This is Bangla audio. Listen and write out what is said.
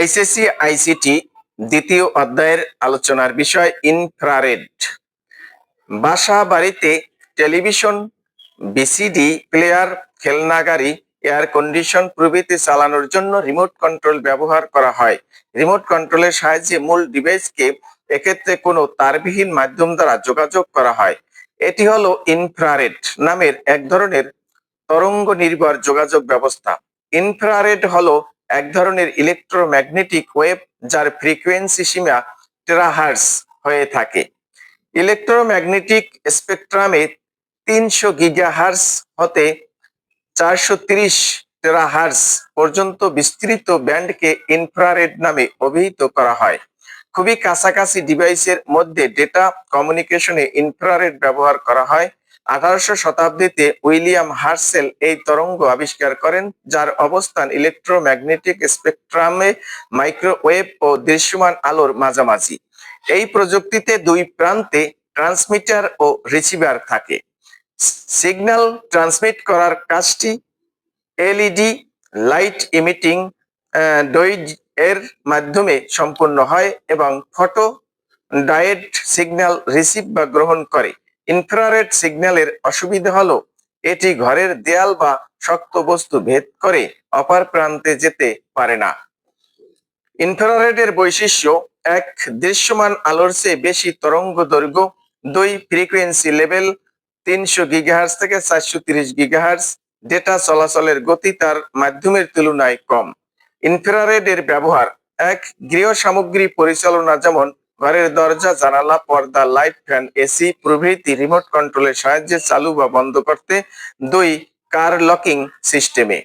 এইচএসসি আইসিটি দ্বিতীয় অধ্যায়ের আলোচনার বিষয় ইনফ্রারেড। বাসা বাড়িতে টেলিভিশন, ভিসিডি প্লেয়ার, খেলনা গাড়ি, এয়ার কন্ডিশন প্রভৃতি চালানোর জন্য রিমোট কন্ট্রোল ব্যবহার করা হয়। রিমোট কন্ট্রোলের সাহায্যে মূল ডিভাইসকে এক্ষেত্রে কোনো তারবিহীন মাধ্যম দ্বারা যোগাযোগ করা হয়। এটি হলো ইনফ্রারেড নামের এক ধরনের তরঙ্গ নির্ভর যোগাযোগ ব্যবস্থা। ইনফ্রারেড হলো এক ধরনের ইলেকট্রোম্যাগনেটিক ওয়েভ যার ফ্রিকোয়েন্সি সীমা টেরাহার্জ হয়ে থাকে। ইলেকট্রোম্যাগনেটিক স্পেকট্রামে 300 গিগাহার্জ হতে 430 টেরাহার্জ পর্যন্ত বিস্তৃত ব্যান্ডকে ইনফ্রারেড নামে অভিহিত করা হয়। খুবই কাছাকাছি ডিভাইসের মধ্যে ডেটা কমিউনিকেশনে ইনফ্রারেড ব্যবহার করা হয়। 18শো শতাব্দীতে উইলিয়াম হার্সেল এই তরঙ্গ আবিষ্কার করেন, যার অবস্থান ইলেকট্রোম্যাগনেটিক স্পেকট্রামে মাইক্রোওয়েভ ও দৃশ্যমান আলোর মাঝামাঝি। এই প্রযুক্তিতে দুই প্রান্তে ট্রান্সমিটার ও রিসিভার থাকে। সিগন্যাল ট্রান্সমিট করার কাজটি এলইডি লাইট ইমিটিং ডায়োড এর মাধ্যমে সম্পন্ন হয় এবং ফটো ডায়োড সিগন্যাল রিসিভ বা গ্রহণ করে। ইনফ্রারেড সিগন্যালের অসুবিধা হলো এটি ঘরের দেয়াল বা শক্ত বস্তু ভেদ করে অপর প্রান্তে যেতে পারে না। ইনফ্রারেডের বৈশিষ্ট্য: এক, দৃশ্যমান আলোর চেয়ে বেশি তরঙ্গ দৈর্ঘ্য। 2, ফ্রিকোয়েন্সি লেভেল 300 গিগাহার্জ থেকে 430 গিগাহার্জ। ডেটা চলাচলের গতি তার মাধ্যমের তুলনায় কম। ইনফ্রারেড এর ব্যবহার: 1, গৃহ সামগ্রী পরিচালনা, যেমন ঘরের দরজা, জানালা, পর্দা, লাইট, ফ্যান, এসি প্রভৃতি রিমোট কন্ট্রোলের সাহায্যে চালু বা বন্ধ করতে। 2, কার লকিং সিস্টেমে।